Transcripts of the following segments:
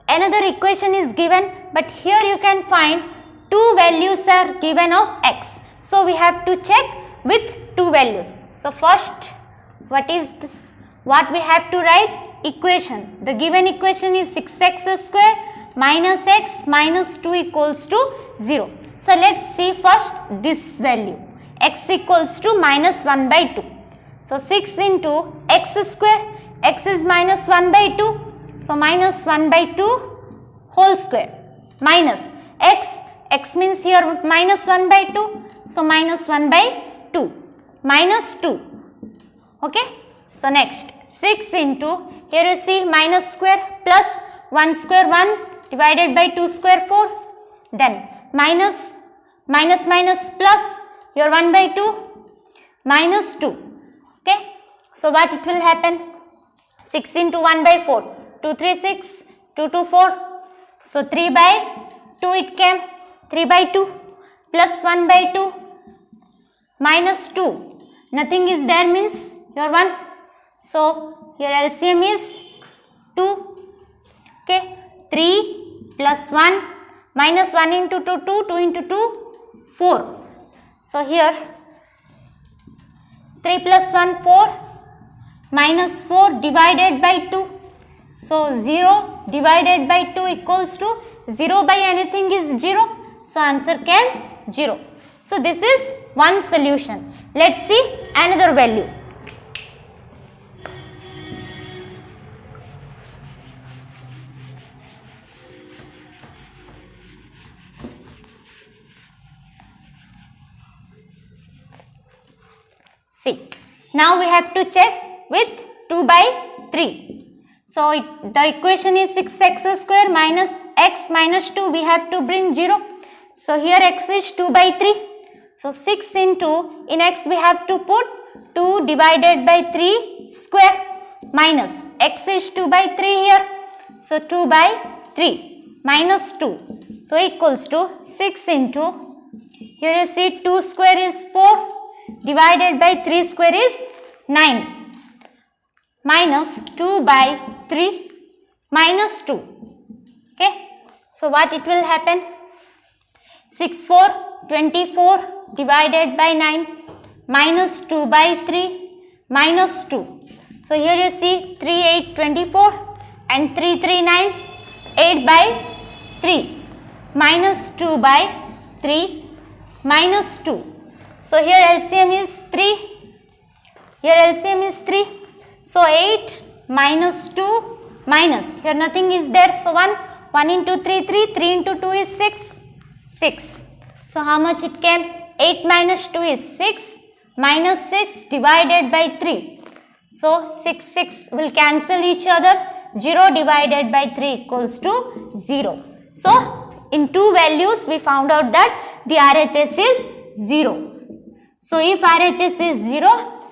another equation is given, but here you can find two values are given of x. So we have to check with two values. So first, what we have to write? Equation. The given equation is 6x square minus x minus 2 equals to 0. So let's see first this value. X equals to minus 1 by 2. So 6 into x square, x is minus 1 by 2. So minus 1 by 2 whole square minus x means here minus 1 by 2. So minus 1 by 2 minus 2. Okay. So next 6 into, here you see minus square plus 1 square 1 divided by 2 square 4. Then minus plus your 1 by 2 minus 2. Okay. So what it will happen? 6 into 1 by 4. 2 3 6, 2 2 4. So 3 by 2 it came. 3 by 2 plus 1 by 2 minus 2. Nothing is there means your 1. So your LCM is 2. Okay. 3 plus 1 minus 1 into 2, 2 into 2, 4. So here 3 plus 1, 4 minus 4 divided by 2. So 0 divided by 2 equals to 0 by anything is 0. So answer came 0. So this is one solution. Let's see another value. See, now we have to check with 2 by 3. So the equation is 6x square minus x minus 2. We have to bring 0. So here x is 2 by 3. So 6 into, in x we have to put 2 divided by 3 square minus x is 2 by 3 here. So 2 by 3 minus 2. So equals to 6 into, here you see 2 square is 4 divided by 3 square is 9 minus 2 by 3 minus 2. Okay. So what it will happen? 6 4 24 divided by 9 minus 2 by 3 minus 2. So here you see 3 8 24 and 3 3 9, 8 by 3 minus 2 by 3 minus 2. So here LCM is 3. Here LCM is 3. So 8 minus 2 minus, here nothing is there. So 1 into 3 3, 3 into 2 is 6. So how much it came? 8 minus 2 is 6 minus 6 divided by 3. So 6 will cancel each other. 0 divided by 3 equals to 0. So in two values we found out that the RHS is 0. So if RHS is 0,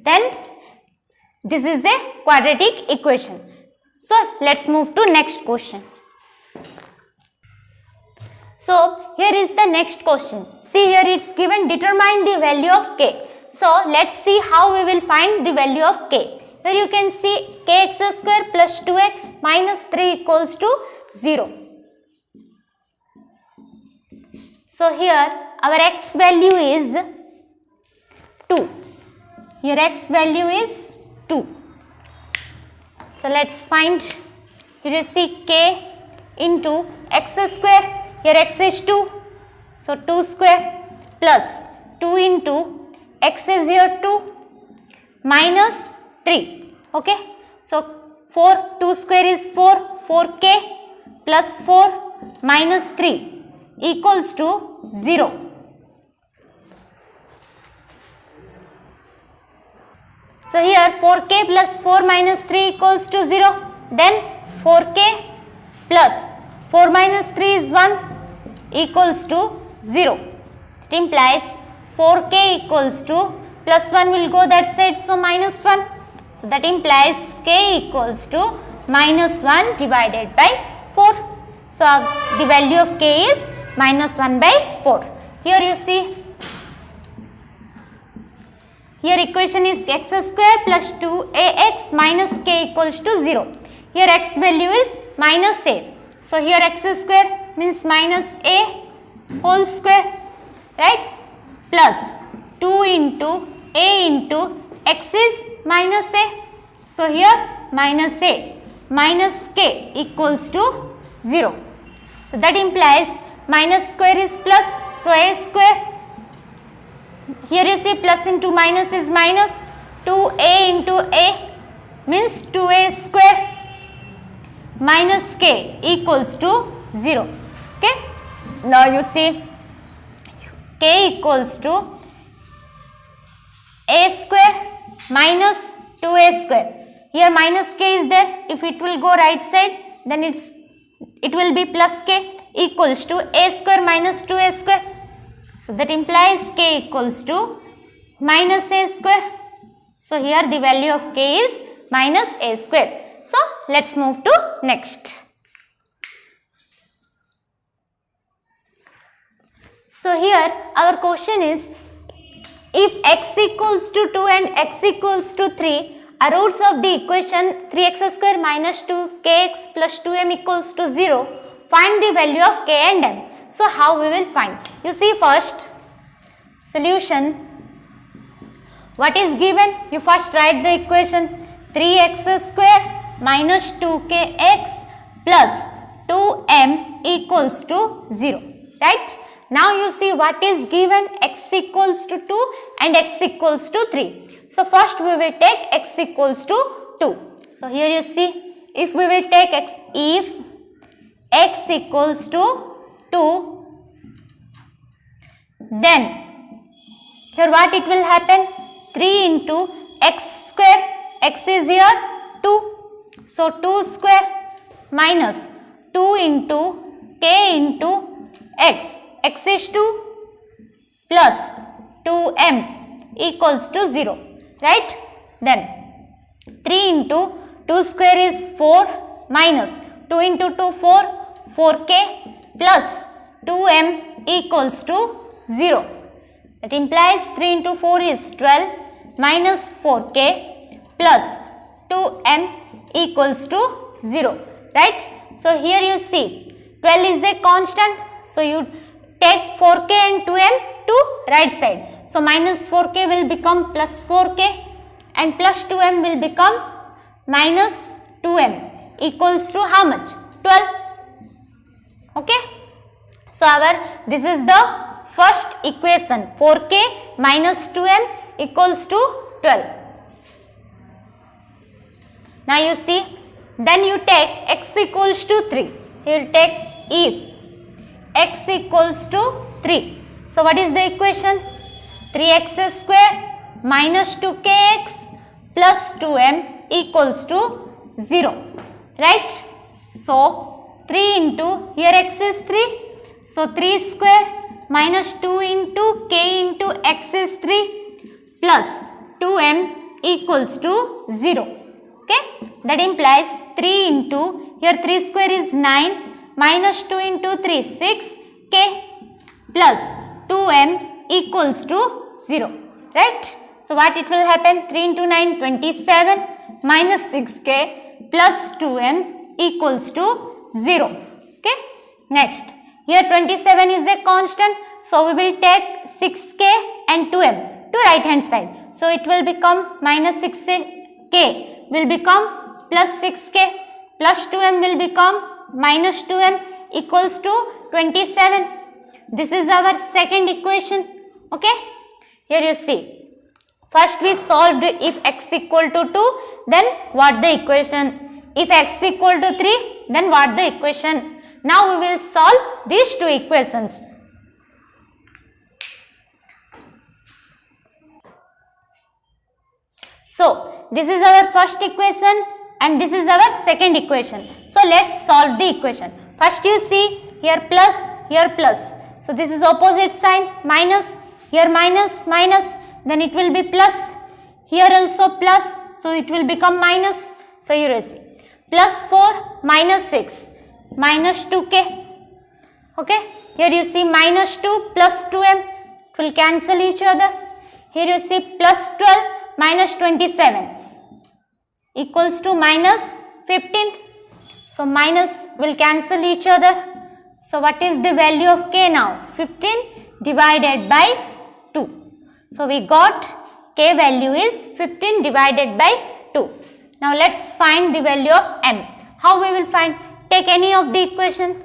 then this is a quadratic equation. So let's move to next question. So here is the next question. See, here it's given, determine the value of k. So let's see how we will find the value of k. Here you can see kx square plus 2x minus 3 equals to 0. So here our x value is 2. Here x value is 2. So let's find. Here you see k into x square. Here x is 2. So 2 square plus 2 into x is here 2 minus 3. Okay. So 2 square is 4. 4k plus 4 minus 3 equals to 0. So here 4k plus 4 minus 3 equals to 0. Then 4k plus 4 minus 3 is 1 equals to 0. It implies 4k equals to plus 1 will go that side, so minus 1. So that implies k equals to minus 1 divided by 4. So the value of k is minus 1 by 4. Here you see, here equation is x square plus 2ax minus k equals to 0. Here x value is minus a. So here x square means minus a whole square, right? Plus 2 into a into x is minus a. So here minus a minus k equals to 0. So that implies minus square is plus. So a square. Here you see plus into minus is minus. 2a into a means 2a square minus k equals to 0. Okay. Now you see k equals to a square minus 2a square. Here minus k is there. If it will go right side, then it will be plus k equals to a square minus 2a square. So that implies k equals to minus a square. So here the value of k is minus a square. So let's move to next. So here our question is, if x equals to 2 and x equals to 3 are roots of the equation 3x square minus 2kx plus 2m equals to 0, find the value of k and m. So how we will find? You see first solution. What is given? You first write the equation 3x square minus 2kx plus 2m equals to 0, right? Now you see what is given, x equals to 2 and x equals to 3. So first we will take x equals to 2. So here you see, if we will take if x equals to 2, then here what it will happen? 3 into x square, x is here 2. So 2 square minus 2 into k into x. X is 2 plus 2m equals to 0, right? Then 3 into 2 square is 4 minus 2 into 2 4, 4k plus 2m equals to 0. That implies 3 into 4 is 12 minus 4k plus 2m equals to 0, right? So here you see 12 is a constant. So you take 4k and 2m to right side. So minus 4k will become plus 4k and plus 2m will become minus 2m equals to how much? 12. Okay. So this is the first equation, 4k minus 2m equals to 12. Now you see, then you take x equals to 3. Here take if x equals to 3. So what is the equation? 3x square minus 2kx plus 2m equals to 0, right? So 3 into, here x is 3. So 3 square minus 2 into k into x is 3 plus 2m equals to 0. Okay, that implies 3 into, here 3 square is 9 minus 2 into 3 6k plus 2m equals to 0, right? So what it will happen? 3 into 9 27 minus 6k plus 2m equals to 0. Okay, next here 27 is a constant, so we will take 6k and 2m to right hand side. So it will become minus 6k will become plus 6k plus 2m will become minus 2m equals to 27. This is our second equation. Okay, here you see, first we solved if x equal to 2, then what the equation? If x equal to 3, then what the equation? Now we will solve these two equations. So this is our first equation and this is our second equation. So let's solve the equation. First you see, here plus, here plus. So this is opposite sign, minus, here minus, minus, then it will be plus, here also plus, so it will become minus. So here you see, plus 4 minus 6 minus 2k. Okay, here you see minus 2 plus 2m, it will cancel each other. Here you see plus 12 minus 27 equals to minus 15. So minus will cancel each other. So what is the value of k now? 15 divided by 2. So we got k value is 15 divided by 2. Now let's find the value of m. How we will find? Take any of the equation.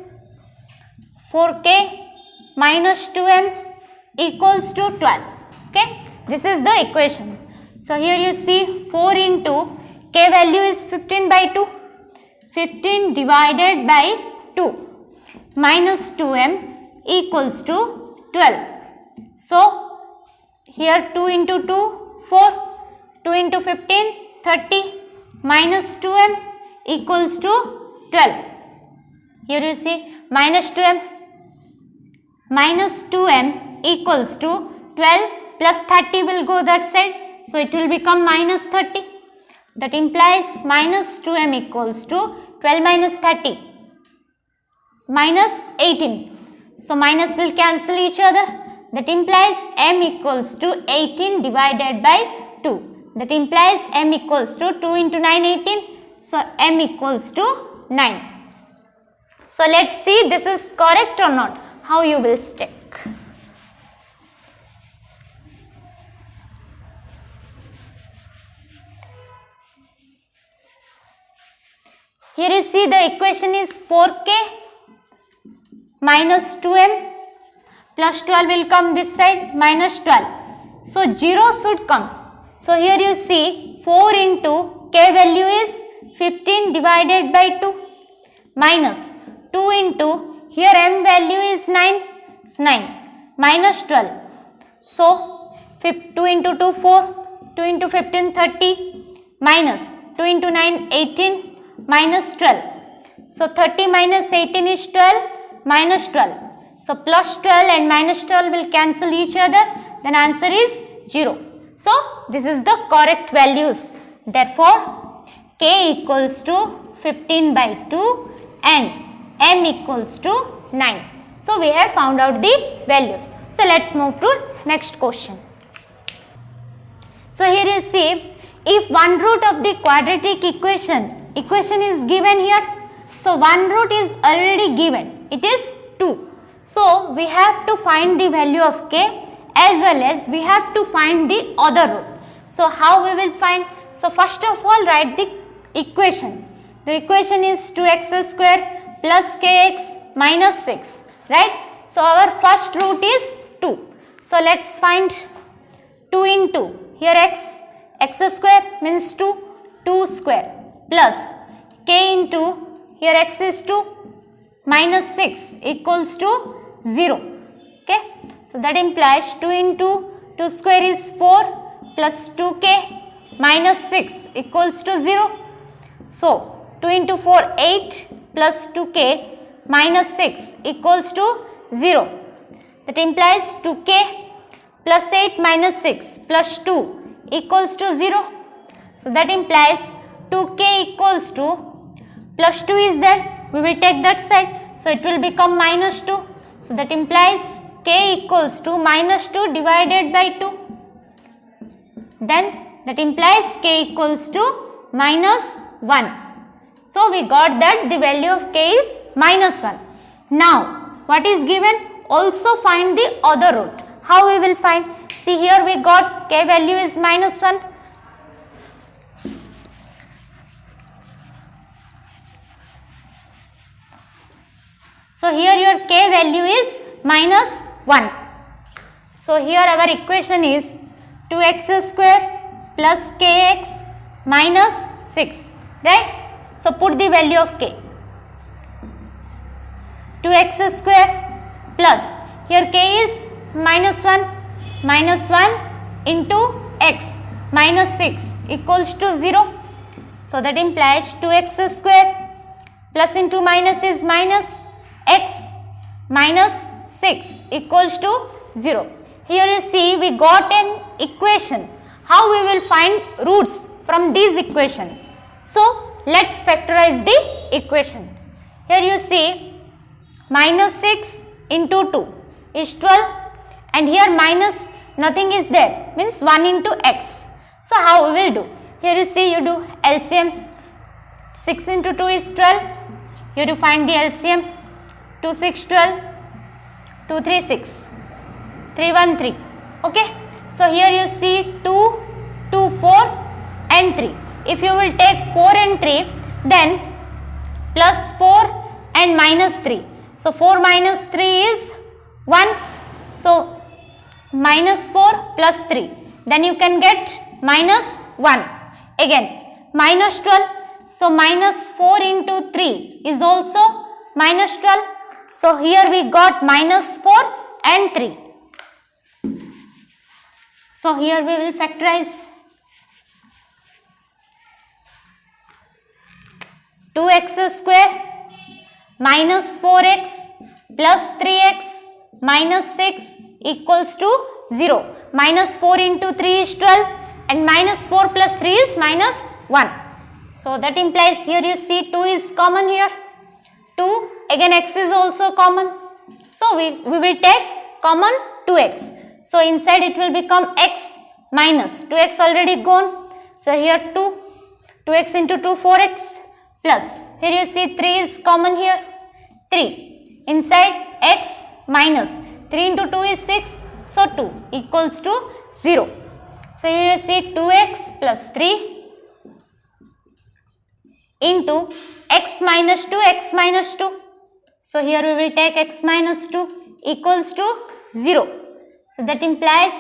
4k minus 2m equals to 12. Okay, this is the equation. So here you see 4 into k value is 15 by 2. 15 divided by 2 minus 2m equals to 12. So here 2 into 2, 4, 2 into 15, 30, minus 2m equals to 12. Here you see minus 2m equals to 12 plus 30 will go that side. So it will become minus 30. That implies minus 2m equals to 12 minus 30. Minus 18. So minus will cancel each other. That implies m equals to 18 divided by 2. That implies m equals to 2 into 9, 18. So m equals to 9. So let's see this is correct or not. How you will check. Here you see the equation is 4k minus 2m plus 12 will come this side minus 12. So 0 should come. So here you see 4 into k value is 15 divided by 2 minus 2 into here m value is 9, 9 minus 12. So 2 into 2 4, 2 into 15 30 minus 2 into 9 18 minus 12. So 30 minus 18 is 12 minus 12. So plus 12 and minus 12 will cancel each other. Then answer is 0. So this is the correct values. Therefore k equals to 15 by 2 and m equals to 9. So we have found out the values. So let's move to next question. So here you see if one root of the quadratic equation is given here. So one root is already given. It is 2. So we have to find the value of k as well as we have to find the other root. So how we will find? So first of all write the equation. The equation is 2x square plus kx minus 6, right? So our first root is 2. So let's find 2 into here x square means 2 square plus k into here x is 2 minus 6 equals to 0. Okay. So that implies 2 into 2 square is 4 plus 2k minus 6 equals to 0. So 2 into 4 8 plus 2k minus 6 equals to 0. That implies 2k plus 8 minus 6 plus 2 equals to 0. So that implies 2k equals to plus 2 is there. We will take that side. So it will become minus 2. So that implies k equals to minus 2 divided by 2. Then that implies k equals to minus 1. So we got that the value of k is minus 1. Now what is given? Also find the other root. How we will find? See here we got k value is minus 1. So here your k value is minus 1. So here our equation is 2x square plus kx minus 6, right? So put the value of k. 2x square plus here k is minus 1 into x minus 6 equals to 0. So that implies 2x square plus into minus is minus x minus 6 equals to 0. Here you see we got an equation. How we will find roots from this equation? So let's factorize the equation. Here you see minus 6 into 2 is 12 and here minus nothing is there means 1 into x. So how we will do? Here you see you do LCM. 6 into 2 is 12 Here you find the LCM. 2, 6, 12, 2, 3, 6, 3, 1, 3. Okay. So here you see 2, 2, 4 and 3. If you will take 4 and 3, then plus 4 and minus 3. So 4 minus 3 is 1. So minus 4 plus 3. Then you can get minus 1. Again minus 12. So minus 4 into 3 is also minus 12. So here we got minus 4 and 3. So here we will factorize. 2x square minus 4x plus 3x minus 6 equals to 0. Minus 4 into 3 is 12 and minus 4 plus 3 is minus 1. So that implies here you see 2 is common here. 2, again x is also common. So we will take common 2x. So inside it will become x minus 2x already gone. So here 2x into 2, 4x plus. Here you see 3 is common here. 3 inside x minus 3 into 2 is 6. So 2 equals to 0. So here you see 2x plus 3 into x minus 2, x minus 2. So here we will take x minus 2 equals to 0. So that implies,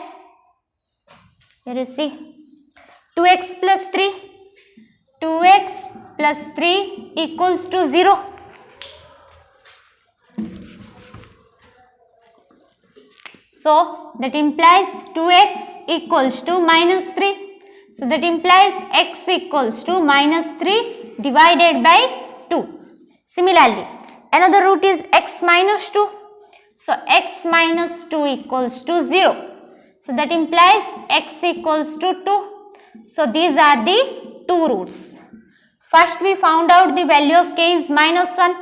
here you see 2x plus 3, 2x plus 3 equals to 0. So that implies 2x equals to minus 3. So that implies x equals to minus 3 divided by 2. Similarly, another root is x minus 2. So x minus 2 equals to 0. So that implies x equals to 2. So these are the two roots. First we found out the value of k is minus 1.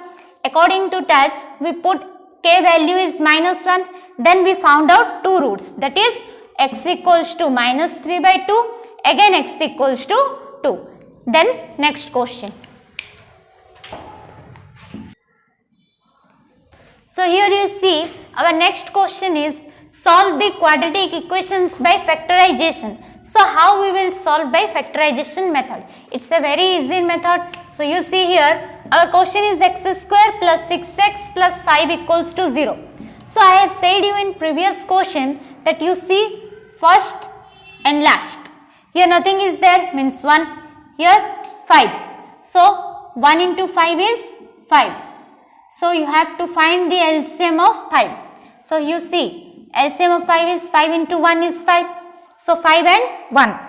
According to that, we put k value is minus 1. Then we found out two roots, that is x equals to minus 3 by 2. Again x equals to 2. Then next question. So here you see our next question is solve the quadratic equations by factorization. So how we will solve by factorization method? It's a very easy method. So you see here our question is x square plus 6x plus 5 equals to 0. So I have said you in previous question that you see first and last. Here nothing is there, means 1. Here 5. So 1 into 5 is 5. So you have to find the LCM of 5. So you see LCM of 5 is 5 into 1 is 5. So 5 and 1.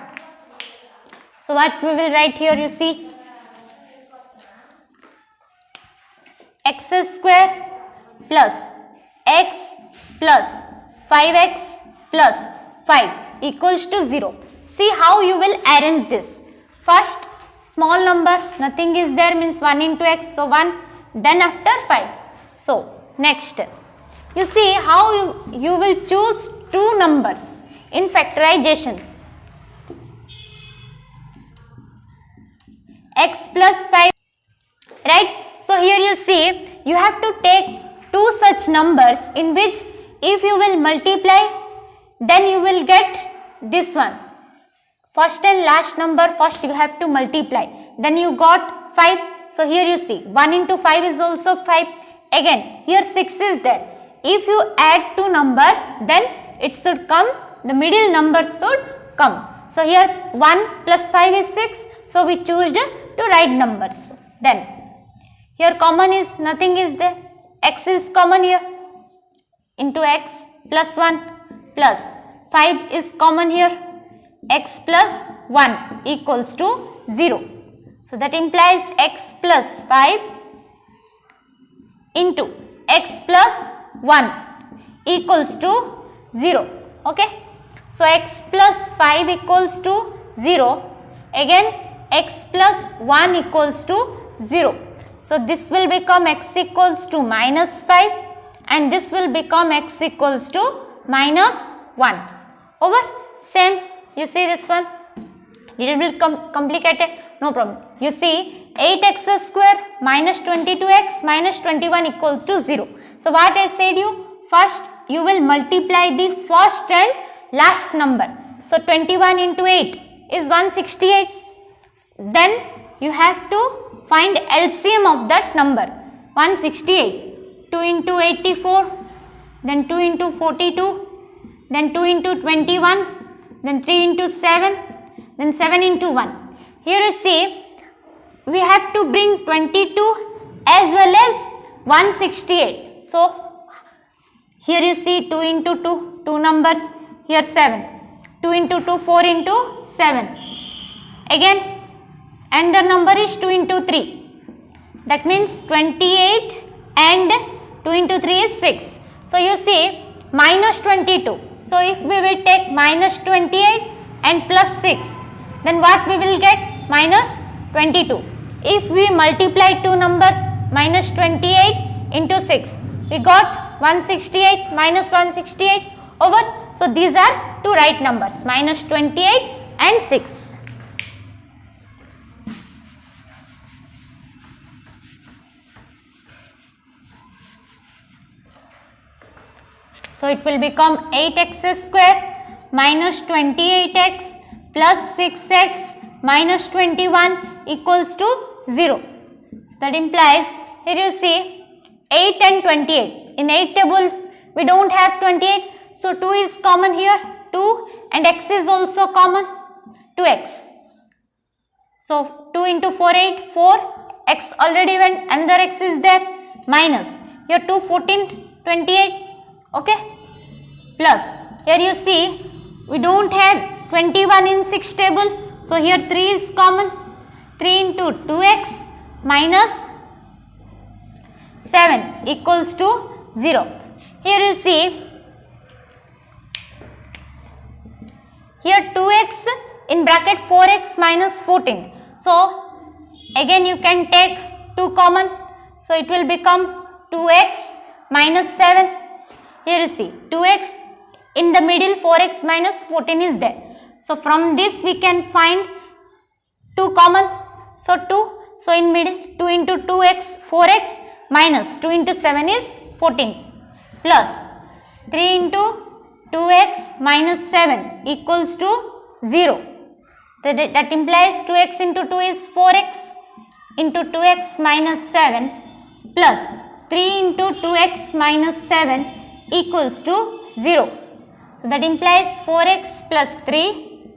So what we will write here, you see x square plus x plus 5x plus 5 equals to 0. See how you will arrange this. First small number, nothing is there, means 1 into x, so 1, then after 5. So next you see how you will choose two numbers in factorization. X plus 5, right? So here you see you have to take two such numbers in which if you will multiply, then you will get this one. First and last number, first you have to multiply, then you got 5. So here you see 1 into 5 is also 5. Again here 6 is there. If you add two number, then it should come, the middle number should come. So here 1 plus 5 is 6. So we choose the two right numbers. Then here common is, nothing is there. X is common here. Into x plus 1 plus 5 is common here. X plus 1 equals to 0. So that implies x plus 5 into x plus 1 equals to 0. Okay. So x plus 5 equals to 0. Again x plus 1 equals to 0. So this will become x equals to minus 5 and this will become x equals to minus 1. Over. Same. You see this one. It will become complicated. No problem. You see 8x square minus 22x minus 21 equals to 0. So what I said you, first you will multiply the first and last number. So 21 into 8 is 168. Then you have to find LCM of that number. 168, 2 into 84, then 2 into 42, then 2 into 21, then 3 into 7, then 7 into 1. Here you see, we have to bring 22 as well as 168. So here you see 2 into 2, 2 numbers, here 7. 2 into 2, 4 into 7. Again, another number is 2 into 3. That means 28 and 2 into 3 is 6. So you see minus 22. So if we will take minus 28 and plus 6, then what we will get? Minus 22. If we multiply two numbers, minus 28 into 6, we got 168 minus 168 over. So these are two right numbers, minus 28 and 6. So it will become 8x square minus 28x plus 6x minus 21 equals to 0. So that implies, here you see 8 and 28. In 8 table we don't have 28. So 2 is common here, 2, and x is also common, 2x. So 2 into 4, 8, 4, x already went, another x is there, minus, here 2, 14, 28, okay, plus, here you see, we don't have 21 in 6 table, so here 3 is common, 3 into 2x minus 7 equals to 0. Here you see, here 2x in bracket 4x minus 14. So again you can take 2 common. So it will become 2x minus 7. Here you see 2x in the middle, 4x minus 14 is there. So from this we can find 2 common. So 2. So in middle 2 into 2x 4x minus 2 into 7 is 14 plus 3 into 2x minus 7 equals to 0. That implies 2x into 2 is 4x into 2x minus 7 plus 3 into 2x minus 7 equals to 0. So that implies 4x plus 3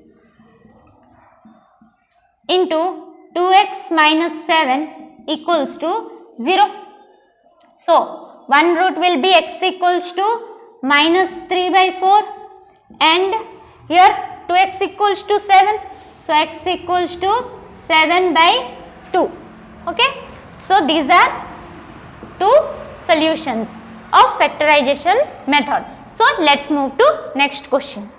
into 2x minus 7 equals to 0. So one root will be x equals to minus 3 by 4 and here 2x equals to 7. So x equals to 7 by 2. Okay. So these are two solutions of factorization method. So let's move to next question.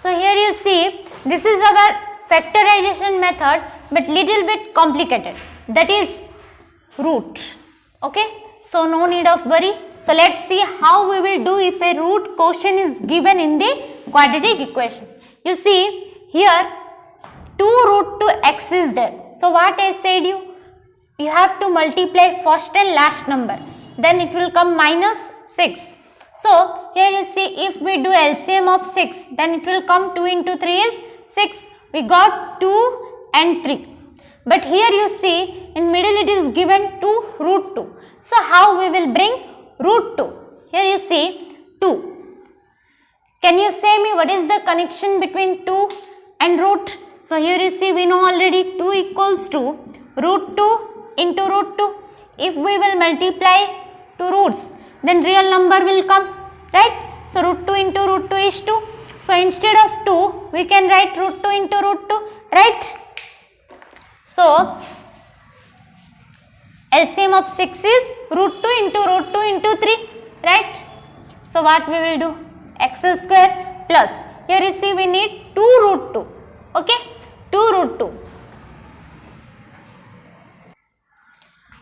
So here you see, this is our factorization method but little bit complicated, that is root. Okay. So no need of worry. So let's see how we will do if a root quotient is given in the quadratic equation. You see here 2 root 2x is there. So what I said you have to multiply first and last number. Then it will come minus 6. So here you see, if we do LCM of 6, then it will come 2 into 3 is 6. We got 2 and 3. But here you see, in middle it is given 2 root 2. So how we will bring root 2? Here you see 2. Can you say me what is the connection between 2 and root? So here you see, we know already 2 equals to root 2 into root 2. If we will multiply two roots, then real number will come, right? So root 2 into root 2 is 2. So instead of 2, we can write root 2 into root 2, right? So LCM of 6 is root 2 into 3, right? So what we will do? X square plus, here you see we need 2 root 2, okay? 2 root 2.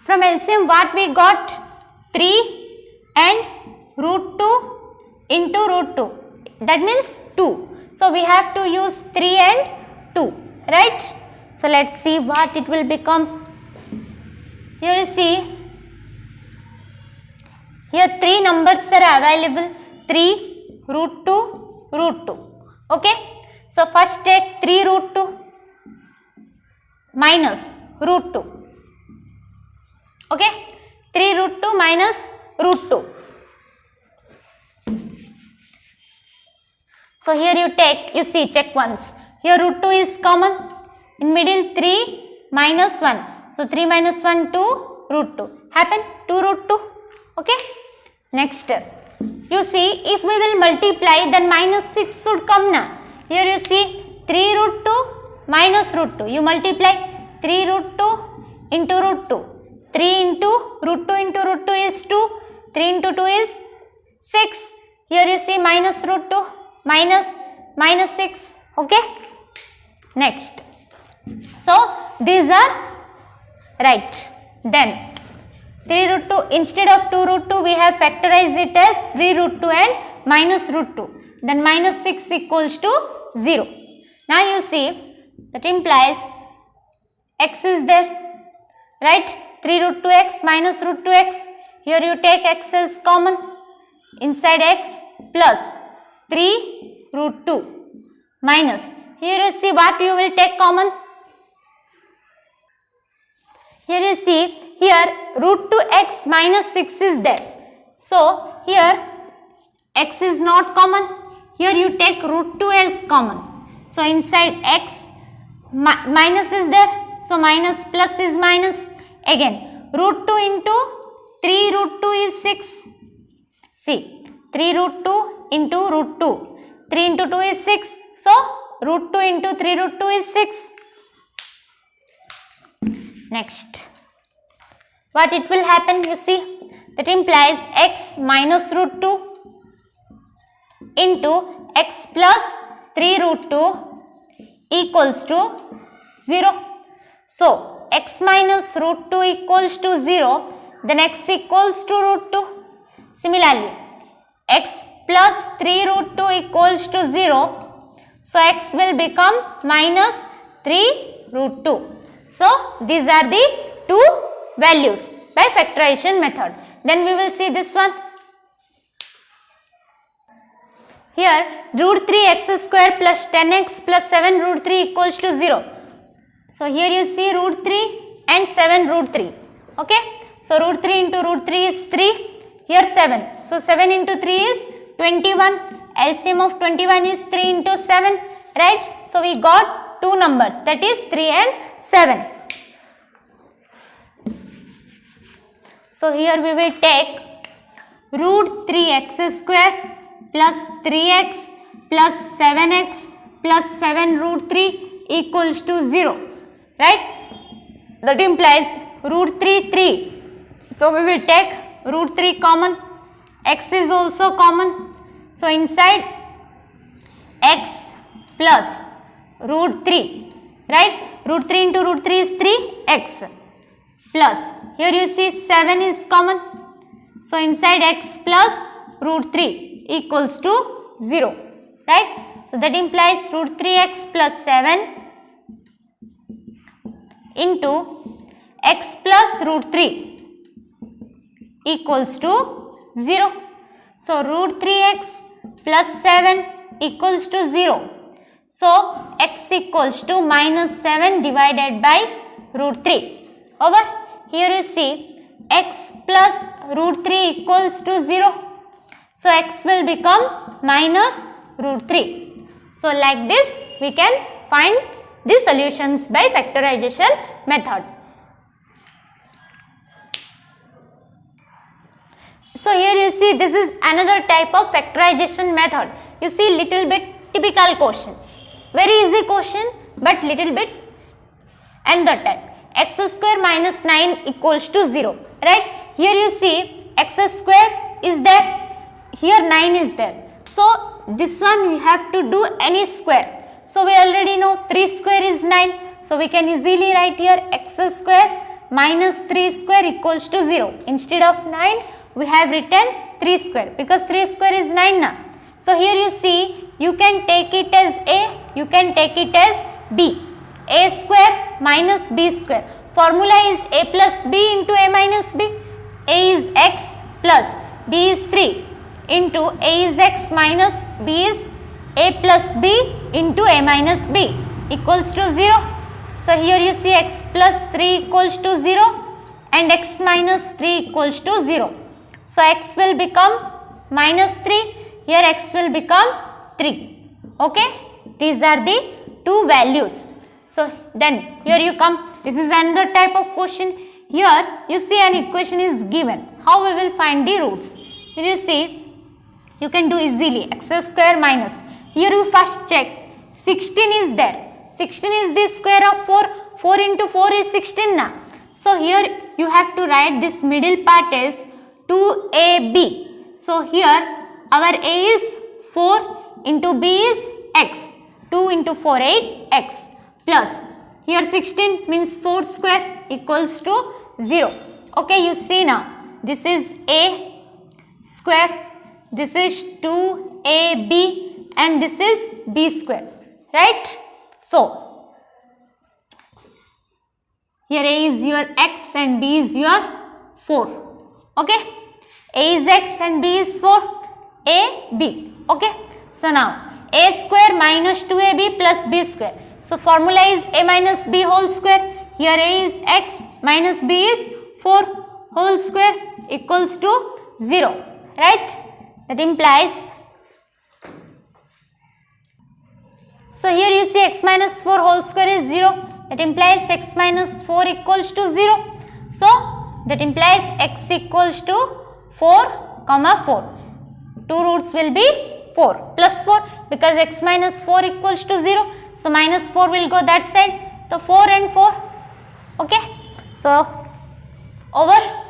From LCM what we got? 3 and root 2 into root 2. That means 2. So we have to use 3 and 2. right? So let's see what it will become. Here you see, here 3 numbers are available, 3, root 2, root 2. Okay, so first take 3 root 2 minus root 2. Okay, 3 root 2 minus root 2. So here you take, you see, check once. Here root 2 is common. In middle 3 minus 1. So 3 minus 1, 2, root 2. Happen 2 root 2. Okay. Next, you see, if we will multiply, then minus 6 should come now. Here you see 3 root 2 minus root 2. You multiply 3 root 2 into root 2. 3 into root 2 into root 2 is 2. 3 into 2 is 6. Here you see minus root 2 minus 6. Okay. Next. So these are right. Then 3 root 2, instead of 2 root 2, we have factorized it as 3 root 2 and minus root 2. Then minus 6 equals to 0. Now you see, that implies x is there, right? 3 root 2x minus root 2x. Here you take x as common. Inside x plus 3 root 2 minus. Here you see what you will take common. Here you see, here root 2x minus 6 is there. So here x is not common. Here you take root 2 as common. So inside x minus is there. So minus plus is minus. Again root 2 into 3 root 2 is 6. See, 3 root 2 into root 2. 3 into 2 is 6. So root 2 into 3 root 2 is 6. Next, what it will happen, you see, that implies x minus root 2 into x plus 3 root 2 equals to 0. So x minus root 2 equals to 0, then x equals to root 2. Similarly, x plus 3 root 2 equals to 0, so x will become minus 3 root 2. So these are the two values by factorization method. Then we will see this one. Here root 3x square plus 10x plus 7 root 3 equals to 0. So here you see root 3 and 7 root 3. Okay. So root 3 into root 3 is 3. Here 7. So 7 into 3 is 21. LCM of 21 is 3 into 7. Right. So we got two numbers, that is 3 and 7. So here we will take root 3x square plus 3x plus 7x plus 7 root 3 equals to 0. Right? That implies root 3, 3. So we will take root 3 common. X is also common. So inside x plus root 3. Right? Root 3 into root 3 is 3x. Plus, here you see 7 is common. So inside x plus root 3 equals to 0. Right? So that implies root 3x plus 7 into x plus root 3 equals to 0. So root 3x plus 7 equals to 0. So x equals to minus 7 divided by root 3. Over here you see x plus root 3 equals to 0. So x will become minus root 3. So like this we can find the solutions by factorization method. So here you see this is another type of factorization method. You see little bit typical question. Very easy question but little bit another type. X square minus 9 equals to 0. Right? Here you see x square is there. Here 9 is there. So this one we have to do any square. So we already know 3 square is 9. So we can easily write here x square minus 3 square equals to 0. Instead of 9 we have written 3 square because 3 square is 9 now. So here you see you can take it as A, you can take it as B. a square minus b square. Formula is a plus b into a minus b. A is x plus b is 3 into a is x minus b is a plus b into a minus b equals to 0. So here you see x plus 3 equals to 0 and x minus 3 equals to 0. So x will become minus 3, here x will become 3. Okay, these are the two values. So then here you come, this is another type of question. Here you see an equation is given, how we will find the roots? Here you see, you can do easily, x square minus, here you first check, 16 is there, 16 is the square of 4, 4 into 4 is 16 now. So here you have to write this middle part as 2ab. So here our a is 4 into b is x, 2 into 4 8 x plus here 16 means 4 square equals to 0. Okay, you see now this is a square, this is 2ab and this is b square, right? So here a is your x and b is your 4. Okay, a is x and b is 4, a b. Okay, so now a square minus 2ab plus b square. So formula is a minus b whole square. Here a is x minus b is 4 whole square equals to 0, right? That implies, so here you see x minus 4 whole square is 0. That implies x minus 4 equals to 0. So that implies x equals to 4 comma 4. Two roots will be 4 plus 4 because x minus 4 equals to 0. So minus 4 will go that side. So 4 and 4. Okay. So over.